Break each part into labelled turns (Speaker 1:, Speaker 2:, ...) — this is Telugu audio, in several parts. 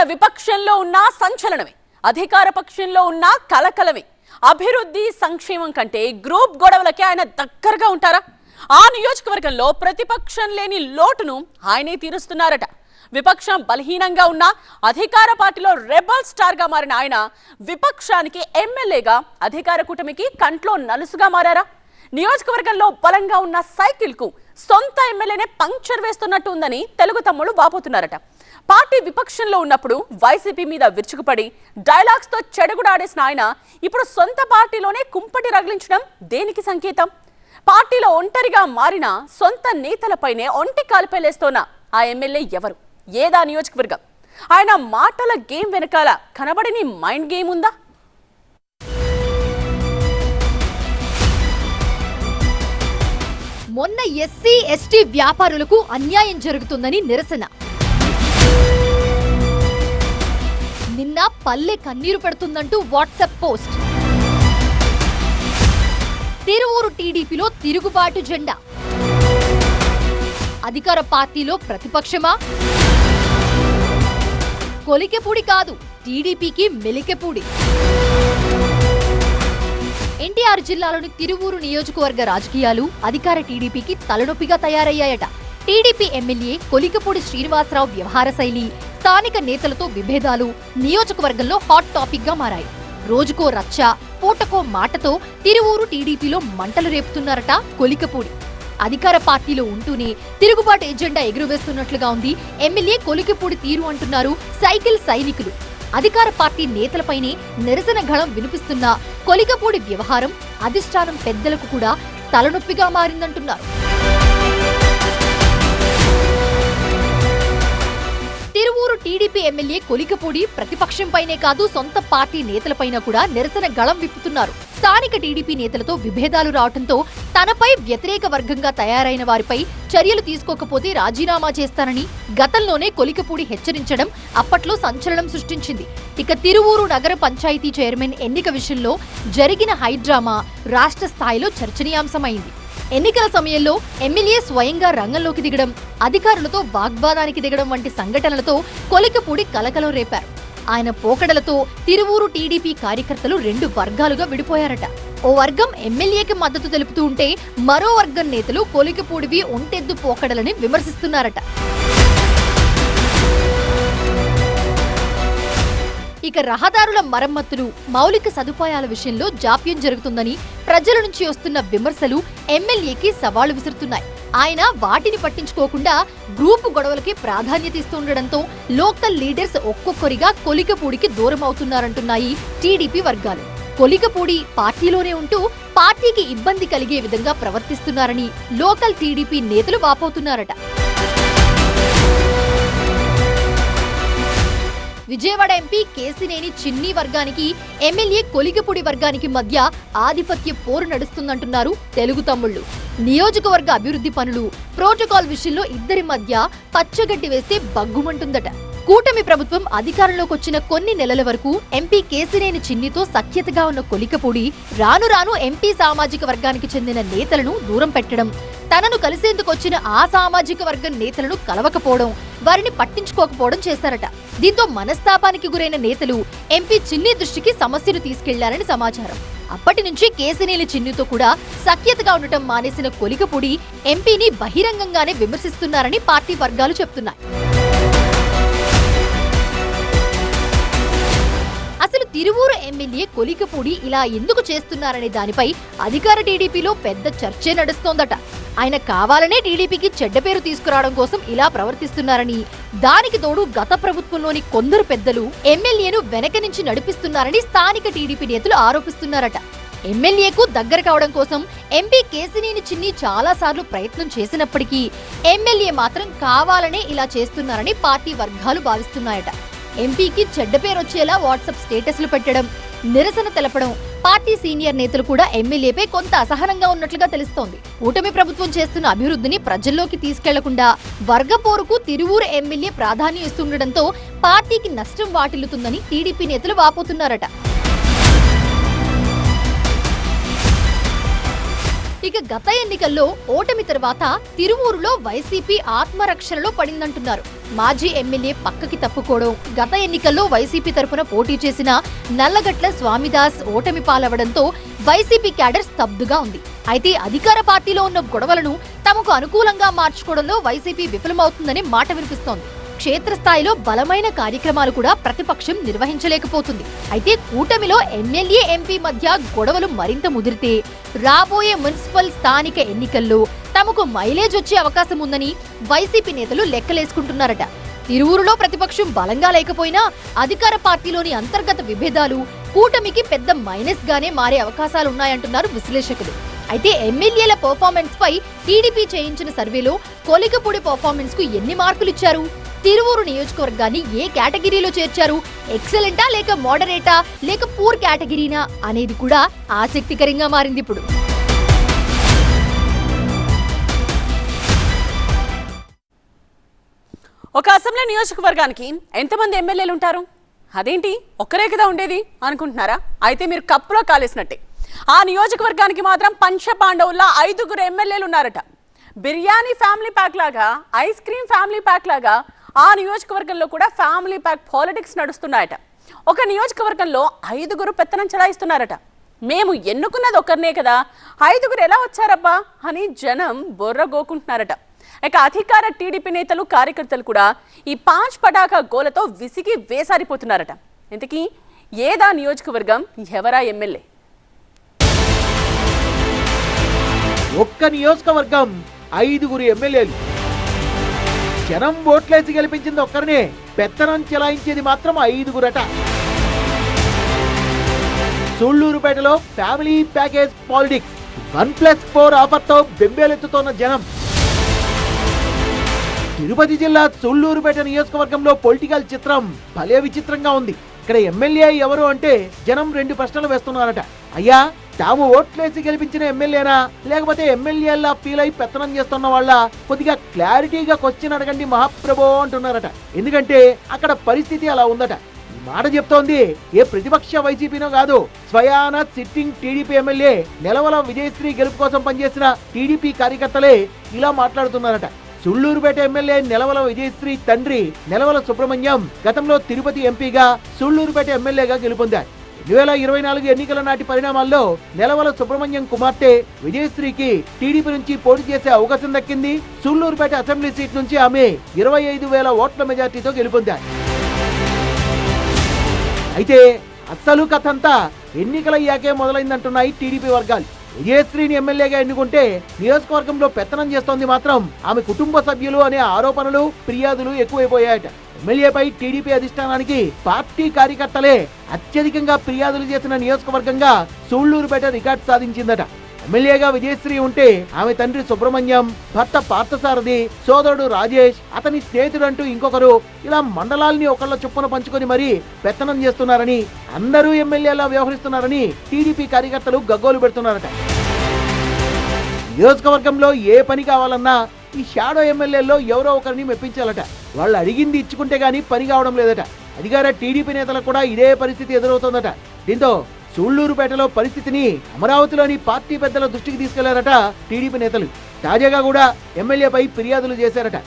Speaker 1: ఆయన విపక్షంలో ఉన్న సంచలనమే, అధికార పక్షంలో ఉన్న కలకలమే. అభివృద్ధి సంక్షేమం కంటే గ్రూప్ గొడవలకే ఆయన దగ్గరగా ఉంటారా? ఆ నియోజకవర్గంలో ప్రతిపక్షం లేని లోటును ఆయనే తీరుస్తున్నారట. విపక్షం బలహీనంగా ఉన్న అధికార పార్టీలో రెబల్ స్టార్ గా మారిన ఆయన విపక్షానికి ఎమ్మెల్యేగా అధికార కూటమికి కంట్లో నలుసుగా మారారా? నియోజకవర్గంలో బలంగా ఉన్న సైకిల్ కు సొంత ఎమ్మెల్యేనే పంక్చర్ వేస్తున్నట్టు ఉందని తెలుగు తమ్ముళ్ళు వాపోతున్నారట. పార్టీ విపక్షంలో ఉన్నప్పుడు వైసీపీ మీద విరుచుకుపడి డైలాగ్స్ తో చెడుగుడాడేసిన ఆయన ఇప్పుడు సొంత పార్టీలోనే కుంపటి రగిలించడం దేనికి సంకేతం? పార్టీలో ఒంటరిగా మారిన సొంత నేతలపైనే ఒంటి కాలిపేలేస్తోన్న ఆ ఎమ్మెల్యే ఎవరు? ఏదా నియోజకవర్గం? ఆయన మాటల గేమ్ వెనకాల కనబడిని మైండ్ గేమ్ ఉందా?
Speaker 2: మొన్న ఎస్సీ ఎస్టీ వ్యాపారులకు అన్యాయం జరుగుతుందని నిరసన. నిన్న పల్లె కన్నీరు పెడుతుందంటూ వాట్సాప్ పోస్ట్. తిరువూరు టీడీపీలో తిరుగుబాటు జెండా. అధికార పార్టీలో ప్రతిపక్షమా? కొలికెపూడి కాదు, టీడీపీకి మెలికెపూడి. ఎన్టీఆర్ జిల్లాలోని తిరువూరు నియోజకవర్గ రాజకీయాలు అధికార టీడీపీకి తలనొప్పిగా తయారయ్యాయట. టీడీపీ ఎమ్మెల్యే కొలికపూడి శ్రీనివాసరావు వ్యవహార శైలి, స్థానిక నేతలతో విభేదాలు నియోజకవర్గంలో హాట్ టాపిక్ గా మారాయి. రోజుకో రచ్చ, పూటకో మాటతో తిరువూరు టీడీపీలో మంటలు రేపుతున్నారట కొలికపూడి. అధికార పార్టీలో ఉంటూనే తిరుగుబాటు ఎజెండా ఎగురవేస్తున్నట్లుగా ఉంది ఎమ్మెల్యే కొలికపూడి తీరు అంటున్నారు సైకిల్ సైనికులు. అధికార పార్టీ నేతలపైనే నిరసన గళం వినిపిస్తున్న కొలికపూడి వ్యవహారం అధిష్టానం పెద్దలకు కూడా తలనొప్పిగా మారిందంటున్నారు. తిరువూరు టీడీపీ ఎమ్మెల్యే కొలికపూడి ప్రతిపక్షంపైనే కాదు సొంత పార్టీ నేతలపైన కూడా నిరసన గళం విప్పుతున్నారు. స్థానిక టీడీపీ నేతలతో విభేదాలు రావడంతో తనపై వ్యతిరేక వర్గంగా తయారైన వారిపై చర్యలు తీసుకోకపోతే రాజీనామా చేస్తానని గతంలోనే కొలికపూడి హెచ్చరించడం అప్పట్లో సంచలనం సృష్టించింది. ఇక తిరువూరు నగర పంచాయతీ చైర్మన్ ఎన్నిక విషయంలో జరిగిన హైడ్రామా రాష్ట్ర స్థాయిలో చర్చనీయాంశమైంది. ఎన్నికల సమయంలో ఎమ్మెల్యే స్వయంగా రంగంలోకి దిగడం, అధికారులతో వాగ్వాదానికి దిగడం వంటి సంఘటనలతో కొలికపూడి కలకలం రేపారు. ఆయన పోకడలతో తిరువూరు టీడీపీ కార్యకర్తలు రెండు వర్గాలుగా విడిపోయారట. ఓ వర్గం ఎమ్మెల్యేకి మద్దతు తెలుపుతూ ఉంటే మరో వర్గం నేతలు కొలికపూడివి ఒంటెద్దు పోకడలని విమర్శిస్తున్నారట. ఇక రహదారుల మరమ్మతులు, మౌలిక సదుపాయాల విషయంలో జాప్యం జరుగుతుందని ప్రజల నుంచి వస్తున్న విమర్శలు ఎమ్మెల్యేకి సవాళ్లు విసురుతున్నాయి. ఆయన వాటిని పట్టించుకోకుండా గ్రూపు గొడవలకి ప్రాధాన్యత ఇస్తుండటంతో లోకల్ లీడర్స్ ఒక్కొక్కరిగా కొలికపూడికి దూరం అవుతున్నారంటున్నాయి టీడీపీ వర్గాలు. కొలికపూడి పార్టీలోనే ఉంటూ పార్టీకి ఇబ్బంది కలిగే విధంగా ప్రవర్తిస్తున్నారని లోకల్ టీడీపీ నేతలు వాపోతున్నారట. విజయవాడ ఎంపీ కేసినేని చిన్ని వర్గానికి ఎమ్మెల్యే కొలికపూడి వర్గానికి మధ్య ఆధిపత్య పోరు నడుస్తుందంటున్నారు తెలుగు తమ్ముళ్ళు. నియోజకవర్గ అభివృద్ధి పనులు, ప్రోటోకాల్ విషయంలో ఇద్దరి మధ్య పచ్చగడ్డి వేస్తే బగ్గుమంటుందట. కూటమి ప్రభుత్వం అధికారంలోకి వచ్చిన కొన్ని నెలల వరకు ఎంపీ కేసినేని చిన్నితో సఖ్యతగా ఉన్న కొలికపూడి రాను రాను ఎంపీ సామాజిక వర్గానికి చెందిన నేతలను దూరం పెట్టడం, తనను కలిసేందుకు వచ్చిన ఆ సామాజిక వర్గం నేతలను కలవకపోవడం, వారిని పట్టించుకోకపోవడం చేశారట. దీంతో మనస్తాపానికి గురైన నేతలు ఎంపీ చిన్ని దృష్టికి సమస్యను తీసుకెళ్లారని సమాచారం. అప్పటి నుంచి కేసినేని చిన్నితో కూడా సఖ్యతగా ఉండటం మానేసిన కొలికపూడి ఎంపీని బహిరంగంగానే విమర్శిస్తున్నారని పార్టీ వర్గాలు చెప్తున్నాయి. అసలు తిరువూరు ఎమ్మెల్యే కొలికపూడి ఇలా ఎందుకు చేస్తున్నారనే దానిపై అధికార టీడీపీలో పెద్ద చర్చే నడుస్తోందట. ఆయన కావాలనే టీడీపీకి చెడ్డ పేరు తీసుకురావడం కోసం ఇలా ప్రవర్తిస్తున్నారని, దానికి తోడు గత ప్రభుత్వంలోని కొందరు పెద్దలు ఎమ్మెల్యేను వెనక నుంచి నడిపిస్తున్నారని స్థానిక టీడీపీ నేతలు ఆరోపిస్తున్నారట. ఎమ్మెల్యేకు దగ్గర కావడం కోసం ఎంపీ కేసినేని చిన్ని చాలా సార్లు ప్రయత్నం చేసినప్పటికీ ఎమ్మెల్యే మాత్రం కావాలనే ఇలా చేస్తున్నారని పార్టీ వర్గాలు భావిస్తున్నాయట. ఎంపీకి చెడ్డ పేరొచ్చేలా వాట్సాప్ స్టేటస్లు పెట్టడం, నిరసన తెలపడం, పార్టీ సీనియర్ నేతలు కూడా ఎమ్మెల్యేపై కొంత అసహనంగా ఉన్నట్లుగా తెలుస్తోంది. కూటమి ప్రభుత్వం చేస్తున్న అభివృద్ధిని ప్రజల్లోకి తీసుకెళ్లకుండా వర్గ పోరుకు తిరువూరు ఎమ్మెల్యే ప్రాధాన్యం ఇస్తుండటంతో పార్టీకి నష్టం వాటిల్లుతుందని టీడీపీ నేతలు వాపోతున్నారట. ఇక గత ఎన్నికల్లో ఓటమి తర్వాత తిరువూరులో వైసీపీ ఆత్మరక్షణలో పడిందంటున్నారు. మాజీ ఎమ్మెల్యే పక్కకి తప్పుకోవడం, గత ఎన్నికల్లో వైసీపీ తరఫున పోటీ చేసిన నల్లగట్ల స్వామిదాస్ ఓటమి పాలవడంతో వైసీపీ క్యాడర్ స్తబ్దుగా ఉంది. అయితే అధికార పార్టీలో ఉన్న గొడవలను తమకు అనుకూలంగా మార్చుకోవడంలో వైసీపీ విఫలమవుతుందని మాట వినిపిస్తోంది. క్షేత్రస్థాయిలో బలమైన కార్యక్రమాలు కూడా ప్రతిపక్షం నిర్వహించలేకపోతుంది. అయితే కూటమిలో ఎమ్మెల్యే ఎంపీ మధ్య గొడవలు మరింత ముదిరితే రాబోయే మున్సిపల్ స్థానిక ఎన్నికల్లో తమకు మైలేజ్ వచ్చే అవకాశం ఉందని వైసీపీ నేతలు లెక్కలేసుకుంటున్నారట. తిరువూరులో ప్రతిపక్షం బలంగా లేకపోయినా అధికార పార్టీలోని అంతర్గత విభేదాలు కూటమికి పెద్ద మైనస్ గానే మారే అవకాశాలున్నాయంటున్నారు విశ్లేషకులు. అయితే ఎమ్మెల్యేల పర్ఫార్మెన్స్ పై టీడీపీ చేయించిన సర్వేలో కొలికపూడి పర్ఫార్మెన్స్ కు ఎన్ని మార్కులు ఇచ్చారు? తిరువూరు నియోజకవర్గాన్ని ఏ కేటగిరీలో చేర్చారు? ఎక్సలెంటా లేక మోడరేటా లేక పూర్ కేటగిరీనా అనేది కూడా ఆసక్తికరంగా మారింది ఇప్పుడు.
Speaker 1: ఒక అసెంబ్లీ నియోజకవర్గానికి ఎంతమంది ఎమ్మెల్యేలు ఉంటారు? అదేంటి ఒక్కరే కదా ఉండేది అనుకుంటున్నారా? అయితే మీరు కప్పులో కాలేసినట్టే. ఆ నియోజకవర్గానికి మాత్రం పంచపాండవుల్లా 5గురు ఎమ్మెల్యేలు ఉన్నారట. బిర్యానీ ఫ్యామిలీ ప్యాక్ లాగా, ఐస్ క్రీమ్ ఫ్యామిలీ ప్యాక్ లాగా ఆ నియోజకవర్గంలో కూడా ఫ్యామిలీ ప్యాక్ పాలిటిక్స్ నడుస్తున్నాయట. ఒక నియోజకవర్గంలో 5గురు పెత్తనం చలాయిస్తున్నారట. మేము ఎన్నుకున్నది ఒకరినే కదా, 5గురు ఎలా వచ్చారబ్బా అని జనం బొర్రగోకుంటున్నారట. ఇక అధికార టీడీపీ నేతలు, కార్యకర్తలు కూడా ఈ 5 పటాకా గోలతో విసిగి వేసారిపోతున్నారట. ఇంతకీ ఏదా నియోజకవర్గం, ఎవరా ఎమ్మెల్యే?
Speaker 3: ఒక్క నియోజకవర్గం 5గురు ఎమ్మెల్యేలు. జనం ఓట్లేసి గెలిపించింది ఒక్కరినే, పెత్తనం చెలాయించేది మాత్రం 5గురట. సూళ్లూరుపేటలో ఫ్యామిలీ ప్యాకేజ్ పాలిటిక్స్ 1+4 ఆఫర్తో బెంబేలెత్తుతోన్న జనం. తిరుపతి జిల్లా సూళ్లూరుపేట నియోజకవర్గంలో పొలిటికల్ చిత్రం భలే విచిత్రంగా ఉంది. ఇక్కడ ఎమ్మెల్యే ఎవరు అంటే జనం 2 ప్రశ్నలు వేస్తున్నారట. అయ్యా, తాము ఓట్లేసి గెలిపించిన ఎమ్మెల్యేనా లేకపోతే ఎమ్మెల్యేలా ఫీల్ అయి పెత్తనం చేస్తున్న వాళ్ళ? కొద్దిగా క్లారిటీగా క్వశ్చన్ అడగండి మహాప్రభో అంటున్నారట. ఎందుకంటే అక్కడ పరిస్థితి అలా ఉందట. ఈ మాట చెప్తోంది ఏ ప్రతిపక్ష వైసీపీనో కాదు, స్వయాన sitting TDP MLA Nelavala Vijayasree గెలుపు కోసం పనిచేసిన టీడీపీ కార్యకర్తలే ఇలా మాట్లాడుతున్నారట. సూళ్లూరుపేట ఎమ్మెల్యే నెలవల విజయశ్రీ తండ్రి నెలవల సుబ్రహ్మణ్యం గతంలో తిరుపతి ఎంపీగా, సూళ్లూరుపేట ఎమ్మెల్యేగా గెలుపొందారు. 2024 ఎన్నికల నాటి పరిణామాల్లో నెలవల సుబ్రహ్మణ్యం కుమార్తె విజయశ్రీకి టీడీపీ నుంచి పోటీ చేసే అవకాశం దక్కింది. సూళ్లూరుపేట అసెంబ్లీ సీట్ నుంచి ఆమె 25,000 ఓట్ల మెజార్టీతో గెలుపొందారు. అయితే అసలు కథంతా ఎన్నికలయ్యాకే మొదలైందంటున్నాయి టీడీపీ వర్గాలు. విజయశ్రీని ఎమ్మెల్యేగా ఎన్నుకుంటే నియోజకవర్గంలో పెత్తనం చేస్తోంది మాత్రం ఆమె కుటుంబ సభ్యులు అనే ఆరోపణలు, ఫిర్యాదులు ఎక్కువైపోయాయట. ఎమ్మెల్యేపై టీడీపీ అధిష్టానానికి పార్టీ కార్యకర్తలే అత్యధికంగా ఫిర్యాదులు చేసిన నియోజకవర్గంగా సూళ్లూరుపేట రికార్డు సాధించిందట. ఎమ్మెల్యేగా విజయశ్రీ ఉంటే ఆమె తండ్రి సుబ్రహ్మణ్యం, భర్త పార్థసారథి, సోదరుడు రాజేష్, అతని స్నేహితుడంటూ ఇంకొకరు, ఇలా మండలాల్ని ఒకళ్ళ చొప్పున పంచుకొని మరీ పెత్తనం చేస్తున్నారని, అందరూ ఎమ్మెల్యేలా వ్యవహరిస్తున్నారని టీడీపీ కార్యకర్తలు గగ్గోలు పెడుతున్నారట. నియోజకవర్గంలో ఏ పని కావాలన్నా ఈ షాడో ఎమ్మెల్యేల్లో ఎవరో ఒకరిని మెప్పించాలట. వాళ్ళు అడిగింది ఇచ్చుకుంటే గానీ పని కావడం లేదట. అధికార టీడీపీ నేతలకు కూడా ఇదే పరిస్థితి ఎదురవుతోందట. దీంతో సూళ్లూరుపేటలో పరిస్థితిని అమరావతిలోని పార్టీ పెద్దల దృష్టికి తీసుకెళ్లారట టీడీపీ నేతలు. తాజాగా కూడా ఎమ్మెల్యేపై ఫిర్యాదులు చేశారట.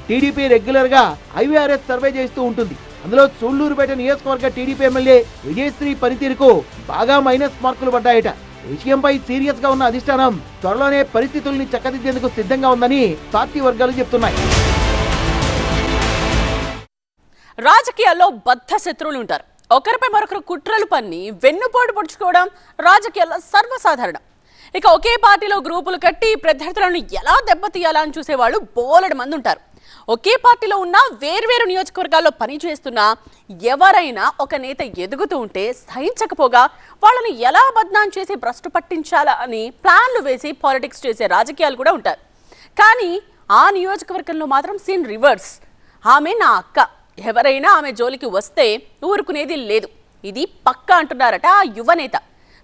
Speaker 3: టీడీపీ రెగ్యులర్ గా ఐవీఆర్ఎస్ సర్వే చేస్తూ ఉంటుంది. అందులో సూళ్లూరుపేట నియోజకవర్గ టీడీపీ ఎమ్మెల్యే విజయశ్రీ పనితీరుకు బాగా మైనస్ మార్కులు పడ్డాయట. విషయంపై సీరియస్ గా ఉన్న అధిష్టానం త్వరలోనే పరిస్థితుల్ని చక్కదిద్దేందుకు సిద్ధంగా ఉందని పార్టీ వర్గాలు చెప్తున్నాయి.
Speaker 1: రాజకీయాల్లో బద్ధ శత్రువులు ఉంటారు. ఒకరిపై మరొకరు కుట్రలు పన్ని వెన్నుపోటు పొడుచుకోవడం రాజకీయాల్లో సర్వసాధారణం. ఇక ఒకే పార్టీలో గ్రూపులు కట్టి ప్రత్యర్థులను ఎలా దెబ్బతీయాలా అని చూసేవాళ్ళు బోలెడు మంది ఉంటారు. ఒకే పార్టీలో ఉన్న వేర్వేరు నియోజకవర్గాల్లో పనిచేస్తున్నా ఎవరైనా ఒక నేత ఎదుగుతూ ఉంటే సహించకపోగా వాళ్ళని ఎలా బద్నాం చేసి భ్రష్టు పట్టించాలా అని ప్లాన్లు వేసి పాలిటిక్స్ చేసే రాజకీయాలు కూడా ఉంటారు. కానీ ఆ నియోజకవర్గంలో మాత్రం సీన్ రివర్స్. ఆమె నా అక్క, ఎవరైనా ఆమె జోలికి వస్తే ఊరుకునేది లేదు, ఇది పక్క అంటున్నారట ఆ యువనేత.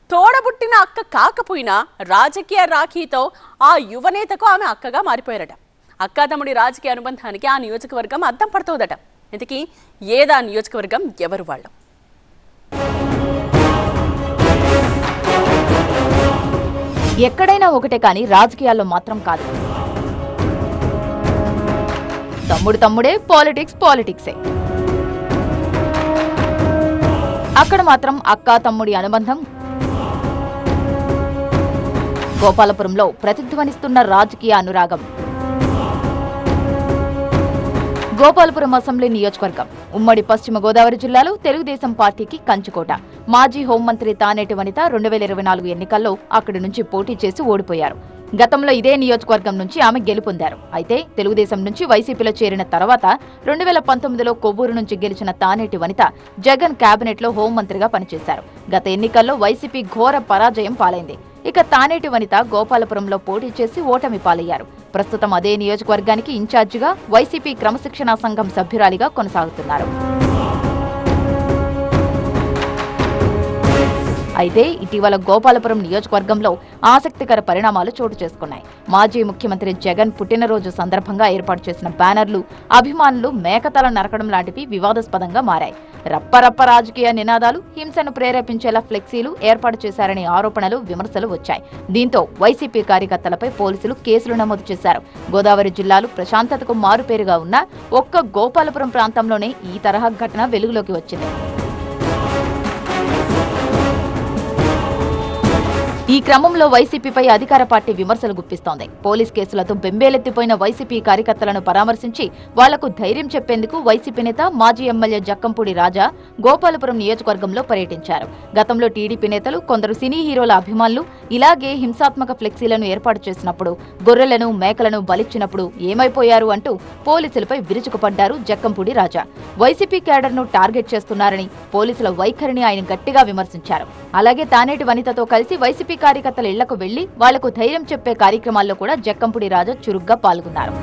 Speaker 1: తోడబుట్టిన అక్క కాకపోయినా రాజకీయ రాఖీతో ఆ యువనేతకు ఆమె అక్కగా మారిపోయారట. అక్కా తమ్ముడి రాజకీయ అనుబంధానికి ఆ నియోజకవర్గం అద్దం పడుతోందట. ఇంతకీ ఏదా నియోజకవర్గం, ఎవరు వాళ్ళు?
Speaker 2: ఎక్కడైనా ఒకటే కానీ రాజకీయాల్లో మాత్రం కాదు. తమ్ముడే, పాలిటిక్సే. అక్కడ మాత్రం అక్కా తమ్ముడి అనుబంధం గోపాలపురంలో ప్రతిధ్వనిస్తున్న రాజకీయ అనురాగం. గోపాలపురం అసెంబ్లీ నియోజకవర్గం ఉమ్మడి పశ్చిమ గోదావరి జిల్లాలో తెలుగుదేశం పార్టీకి కంచుకోట. మాజీ హోంమంత్రి తానేటి వనిత 2024 ఎన్నికల్లో అక్కడి నుంచి పోటీ చేసి ఓడిపోయారు. గతంలో ఇదే నియోజకవర్గం నుంచి ఆమె గెలుపొందారు. అయితే తెలుగుదేశం నుంచి వైసీపీలో చేరిన తర్వాత 2019లో కొవ్వూరు నుంచి గెలిచిన తానేటి వనిత జగన్ కేబినెట్ లో హోంమంత్రిగా పనిచేశారు. గత ఎన్నికల్లో వైసీపీ ఘోర పరాజయం పాలైంది. ఇక తానేటి వనిత గోపాలపురంలో పోటీ చేసి ఓటమి పాలయ్యారు. ప్రస్తుతం అదే నియోజకవర్గానికి ఇన్ఛార్జిగా వైసీపీ క్రమశిక్షణా సంఘం సభ్యురాలిగా కొనసాగుతున్నారు. అయితే ఇటీవల గోపాలపురం నియోజకవర్గంలో ఆసక్తికర పరిణామాలు చోటు చేసుకున్నాయి. మాజీ ముఖ్యమంత్రి జగన్ పుట్టినరోజు సందర్భంగా ఏర్పాటు చేసిన బ్యానర్లు అభిమానులు మేకతల నరకడం లాంటివి వివాదాస్పదంగా మారాయి. రప్పరప్ప రాజకీయ నినాదాలు, హింసను ప్రేరేపించేలా ఫ్లెక్సీలు ఏర్పాటు చేశారనే ఆరోపణలు, విమర్శలు వచ్చాయి. దీంతో వైసీపీ కార్యకర్తలపై పోలీసులు కేసులు నమోదు చేశారు. గోదావరి జిల్లాలు ప్రశాంతతకు మారుపేరుగా ఉన్న ఒక్క గోపాలపురం ప్రాంతంలోనే ఈ తరహా ఘటన వెలుగులోకి వచ్చింది. ఈ క్రమంలో వైసీపీపై అధికార పార్టీ విమర్శలు గుప్పిస్తోంది. పోలీస్ కేసులతో బెంబేలెత్తిపోయిన వైసీపీ కార్యకర్తలను పరామర్శించి వాళ్లకు ధైర్యం చెప్పేందుకు వైసీపీ నేత మాజీ ఎమ్మెల్యే జక్కంపూడి రాజా గోపాలపురం నియోజకవర్గంలో పర్యటించారు. గతంలో టీడీపీ నేతలు, కొందరు సినీ హీరోల అభిమానులు ఇలాగే హింసాత్మక ఫ్లెక్సీలను ఏర్పాటు చేసినప్పుడు, గొర్రెలను, మేకలను బలిచ్చినప్పుడు ఏమైపోయారు అంటూ పోలీసులపై విరుచుకుపడ్డారు జక్కంపూడి రాజా. వైసీపీ క్యాడర్ను టార్గెట్ చేస్తున్నారని పోలీసుల వైఖరిని ఆయన గట్టిగా విమర్శించారు. అలాగే తానేటి వనితతో కలిసి వైసీపీ కార్యకర్తల ఇళ్లకు వెళ్లి వాళ్లకు ధైర్యం చెప్పే కార్యక్రమాల్లో కూడా జక్కంపూడి రాజా చురుగ్గా పాల్గొన్నారు.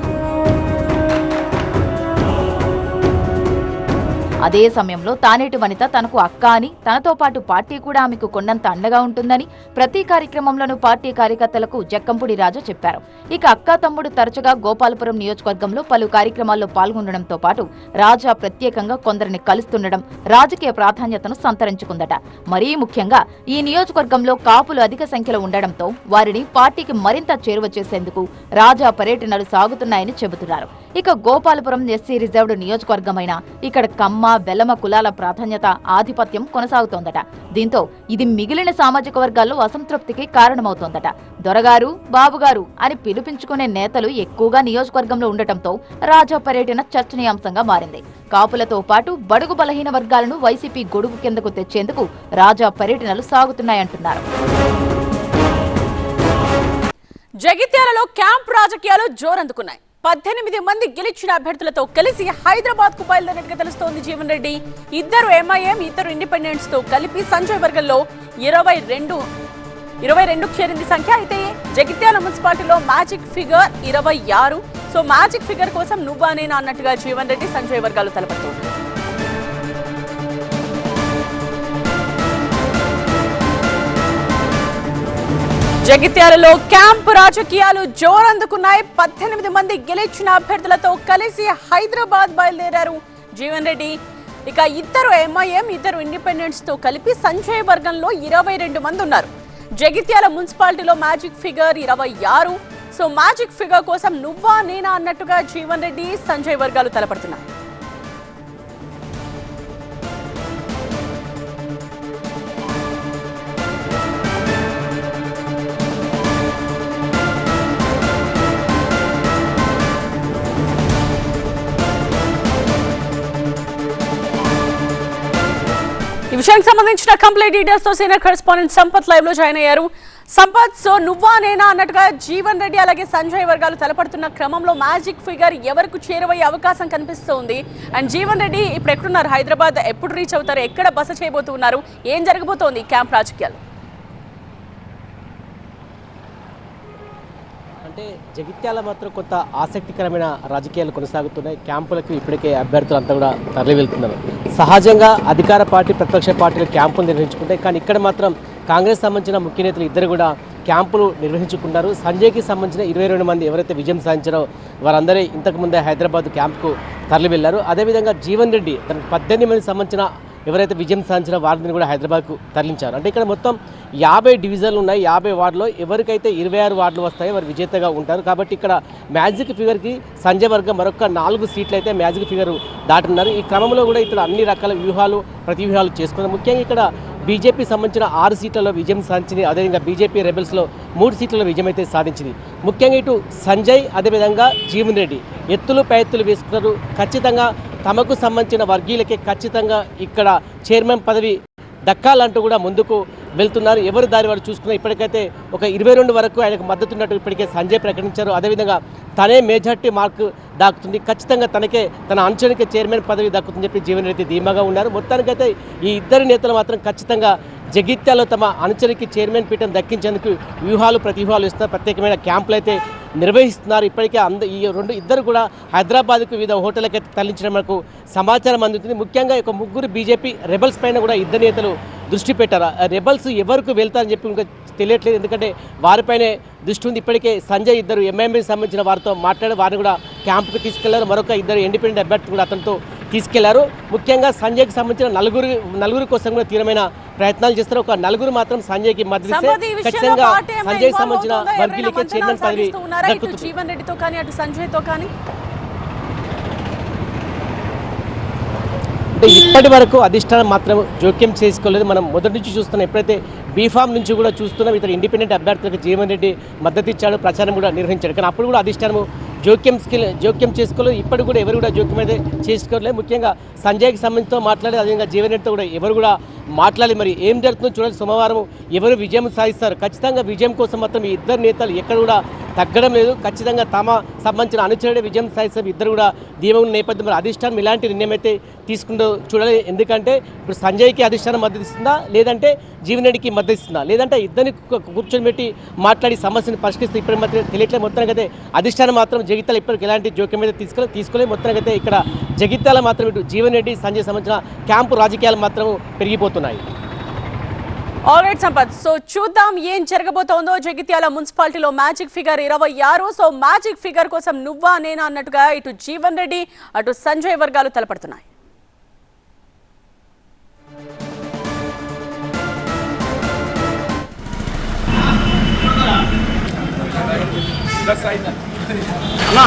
Speaker 2: అదే సమయంలో తానేటి వనిత తనకు అక్క అని, తనతో పాటు పార్టీ కూడా ఆమెకు కొండంత అండగా ఉంటుందని ప్రతి కార్యక్రమంలోనూ పార్టీ కార్యకర్తలకు జక్కంపూడి రాజా చెప్పారు. ఇక అక్కా తమ్ముడు తరచుగా గోపాలపురం నియోజకవర్గంలో పలు కార్యక్రమాల్లో పాల్గొనడంతో పాటు రాజా ప్రత్యేకంగా కొందరిని కలుస్తుండడం రాజకీయ ప్రాధాన్యతను సంతరించుకుందట. మరీ ముఖ్యంగా ఈ నియోజకవర్గంలో కాపులు అధిక సంఖ్యలో ఉండడంతో వారిని పార్టీకి మరింత చేరువ చేసేందుకు రాజా పర్యటనలు సాగుతున్నాయని చెబుతున్నారు. ఇక గోపాలపురం ఎస్సీ రిజర్వ్డ్ నియోజకవర్గమైన ఇక్కడ కమ్మ, బెల్లమ కులాల ప్రాధాన్యత, ఆధిపత్యం కొనసాగుతోందట. దీంతో ఇది మిగిలిన సామాజిక వర్గాల్లో అసంతృప్తికి కారణమవుతోందట. దొరగారు, బాబుగారు అని పిలిపించుకునే నేతలు ఎక్కువగా నియోజకవర్గంలో ఉండటంతో రాజా పర్యటన చర్చనీయాంశంగా మారింది. కాపులతో పాటు బడుగు బలహీన వర్గాలను వైసీపీ గొడుగు కిందకు తెచ్చేందుకు రాజా పర్యటనలు సాగుతున్నాయంటున్నారు.
Speaker 1: జగిత్యాలలో క్యాంప్ రాజకీయాలు జోరందుకున్నాయి. 18 మంది గెలిచిన అభ్యర్థులతో కలిసి హైదరాబాద్ కు బయలుదేరినట్టుగా తెలుస్తోంది జీవన్ రెడ్డి. 2 ఎంఐఎం, 2 ఇండిపెండెంట్స్ తో కలిపి సంజయ్ వర్గంలో 22 చేరింది సంఖ్య. అయితే జగిత్యాల మున్సిపాలిటీలో magic figure 26. So magic figure కోసం నువ్వా నేనా అన్నట్టుగా జీవన్ రెడ్డి సంజయ్ వర్గాలు తలపడుతోంది. జగిత్యాలలో క్యాంప్ రాజకీయాలు జోరందుకున్నాయి. 18 మంది గెలిచిన అభ్యర్థులతో కలిసి హైదరాబాద్ బయలుదేరారు జీవన్ రెడ్డి. ఇక 2 ఎంఐఎం, 2 ఇండిపెండెంట్స్ తో కలిపి సంజయ్ వర్గంలో 22 మంది ఉన్నారు. జగిత్యాల మున్సిపాలిటీలో magic figure 26. So magic figure కోసం నువ్వా నేనా అన్నట్టుగా జీవన్ రెడ్డి సంజయ్ వర్గాలు తలపడుతున్నారు. ఈ విషయానికి సంబంధించిన కంప్లీట్ డీటెయిల్స్ తో సీనియర్ కరెస్పాండెంట్ సంపత్ లైవ్ లో జాయిన్ అయ్యారు. సంపత్, సో నువ్వా నేనా అన్నట్టుగా జీవన్ రెడ్డి అలాగే సంజయ్ వర్గాలు తలపడుతున్న క్రమంలో మ్యాజిక్ ఫిగర్ ఎవరికి చేరువయ్యే అవకాశం కనిపిస్తోంది? అండ్ జీవన్ రెడ్డి ఇప్పుడు ఎక్కడున్నారు? హైదరాబాద్ ఎప్పుడు రీచ్ అవుతారు? ఎక్కడ బస చేయబోతున్నారు? ఏం జరగబోతోంది క్యాంప్ రాజకీయాలు?
Speaker 4: అంటే జగిత్యాల మాత్రం కొంత ఆసక్తికరమైన రాజకీయాలు కొనసాగుతున్నాయి. క్యాంపులకు ఇప్పటికే అభ్యర్థులు అంతా కూడా తరలి వెళ్తున్నారు. సహజంగా అధికార పార్టీ, ప్రతిపక్ష పార్టీలు క్యాంపులు నిర్వహించుకుంటాయి. కానీ ఇక్కడ మాత్రం కాంగ్రెస్ సంబంధించిన ముఖ్య నేతలు ఇద్దరు కూడా క్యాంపులు నిర్వహించుకున్నారు. సంజయ్కి సంబంధించిన 22 మంది ఎవరైతే విజయం సాధించారో వారందరూ ఇంతకుముందే హైదరాబాద్ క్యాంప్కు తరలి వెళ్లారు. అదేవిధంగా జీవన్ రెడ్డి తనకు 18 మంది సంబంధించిన ఎవరైతే విజయం సాధించిన వారిని కూడా హైదరాబాద్కు తరలించారు. అంటే ఇక్కడ మొత్తం 50 డివిజన్లు ఉన్నాయి. 50 వార్డులో ఎవరికైతే 26 వార్డులు వస్తాయో వారు విజేతగా ఉంటారు. కాబట్టి ఇక్కడ మ్యాజిక్ ఫిగర్కి సంజయ్ వర్గం మరొక 4 సీట్లు అయితే మ్యాజిక్ ఫిగర్ దాటున్నారు. ఈ క్రమంలో కూడా ఇక్కడ అన్ని రకాల వ్యూహాలు ప్రతి వ్యూహాలు చేసుకున్నారు. ముఖ్యంగా ఇక్కడ బీజేపీ సంబంధించిన 6 సీట్లలో విజయం సాధించింది. అదేవిధంగా బీజేపీ రెబల్స్లో 3 సీట్లలో విజయం అయితే సాధించింది. ముఖ్యంగా ఇటు సంజయ్ అదేవిధంగా జీవన్ రెడ్డి ఎత్తులు పై ఎత్తులు వేసుకున్నారు. ఖచ్చితంగా తమకు సంబంధించిన వర్గీయులకే ఖచ్చితంగా ఇక్కడ చైర్మన్ పదవి దక్కాలంటూ కూడా ముందుకు వెళ్తున్నారు. ఎవరి దారి వారు చూసుకున్నా ఇప్పటికైతే ఒక 22 వరకు ఆయనకు మద్దతు ఉన్నట్టు ఇప్పటికే సంజయ్ ప్రకటించారు. అదేవిధంగా తనే మెజార్టీ మార్కు దాక్కుతుంది, ఖచ్చితంగా తనకే తన అనుచరునికి చైర్మన్ పదవి దక్కుతుందని చెప్పి జీవన్ రెడ్డి ధీమాగా ఉన్నారు. మొత్తానికైతే ఈ ఇద్దరు నేతలు మాత్రం ఖచ్చితంగా జగిత్యాలో తమ అనుచరికి చైర్మన్ పీఠం దక్కించేందుకు వ్యూహాలు ప్రతివ్యూహాలు ఇస్తున్నారు. ప్రత్యేకమైన క్యాంపులు అయితే నిర్వహిస్తున్నారు. ఇప్పటికే ఇద్దరు కూడా హైదరాబాద్కు వివిధ హోటళ్ళకి తరలించడం మనకు సమాచారం అందుతుంది. ముఖ్యంగా ఒక 3 బీజేపీ రెబల్స్ పైన కూడా ఇద్దరు నేతలు దృష్టి పెట్టారు. రెబల్స్ ఎవరికి వెళ్తారని చెప్పి ఇంకా తెలియట్లేదు, ఎందుకంటే వారిపైనే దృష్టి ఉంది. ఇప్పటికే సంజయ్ ఇద్దరు ఎంఐఎంకి సంబంధించిన వారితో మాట్లాడి వారిని కూడా క్యాంపుకు తీసుకెళ్లారు. మరొక ఇద్దరు ఇండిపెండెంట్ అభ్యర్థి కూడా అతనితో తీసుకెళ్లారు. ముఖ్యంగా సంజయ్కి సంబంధించిన నలుగురు కోసం కూడా తీవ్రమైన ప్రయత్నాలు చేస్తారు. ఒక 4 మాత్రం సంజయ్కి మద్దతు ఖచ్చితంగా సంజయ్ సంబంధించిన వర్గీయులకే చైర్మన్ పదవి దక్కుతుంది.
Speaker 1: జీవన్ రెడ్డితో కానీ అటు సంజయ్తో కానీ
Speaker 4: అంటే ఇప్పటి వరకు అధిష్టానం మాత్రం జోక్యం చేసుకోలేదు. మనం మొదటి నుంచి చూస్తున్నాం, ఎప్పుడైతే బీఫామ్ నుంచి కూడా చూస్తున్నాం ఇతర ఇండిపెండెంట్ అభ్యర్థులకు జీవన్ రెడ్డి మద్దతు ఇచ్చాడు, ప్రచారం కూడా నిర్వహించాడు. కానీ అప్పుడు కూడా అధిష్టానం జోక్యం చేసుకోలేదు. ఇప్పటికి కూడా ఎవరు కూడా జోక్యం అయితే చేసుకోలేదు. ముఖ్యంగా సంజయ్కి సంబంధించి మాట్లాడి అదేవిధంగా జీవన్ రెడ్డితో కూడా ఎవరు కూడా మాట్లాడి మరి ఏం జరుగుతుందో చూడాలి. సోమవారం ఎవరు విజయం సాధిస్తారు. ఖచ్చితంగా విజయం కోసం మాత్రం ఈ ఇద్దరు నేతలు ఎక్కడ కూడా తగ్గడం లేదు. ఖచ్చితంగా తమ సంబంధించిన అనుచరుడే విజయం సాధిస్తారు. ఇద్దరు కూడా ధీమా ఉన్న నేపథ్యం మరి అధిష్టానం ఇలాంటి నిర్ణయం అయితే తీసుకుంటూ చూడాలి. ఎందుకంటే ఇప్పుడు సంజయ్కి అధిష్టానం మద్దతు ఇస్తుందా, లేదంటే జీవన్ రెడ్డికి మద్దతు ఇస్తుందా, లేదంటే ఇద్దరిని కూర్చొని పెట్టి మాట్లాడి సమస్యను పరిష్కరిస్తే ఇప్పటి మాత్రం తెలియట్లేదు. మొత్తానికైతే అధిష్టానం మాత్రం జగిత్యాల ఇప్పటికి ఎలాంటి జోక్యం అయితే తీసుకోలేదు. మొత్తానికైతే ఇక్కడ జగిత్యాల మాత్రం ఇటు జీవన్ రెడ్డి సంజయ్ సంబంధించిన క్యాంపు రాజకీయాలు మాత్రం పెరిగిపోతున్నాయి.
Speaker 1: ఆల్రైట్ సంపత్, సో చూద్దాం ఏం జరగబోతోందో. జగిత్యాల మున్సిపాలిటీలో magic figure 26. So magic figure కోసం నువ్వా నేనా అన్నట్టుగా ఇటు జీవన్ రెడ్డి అటు సంజయ్ వర్గాలు తలపడుతున్నాయి.
Speaker 5: అన్నా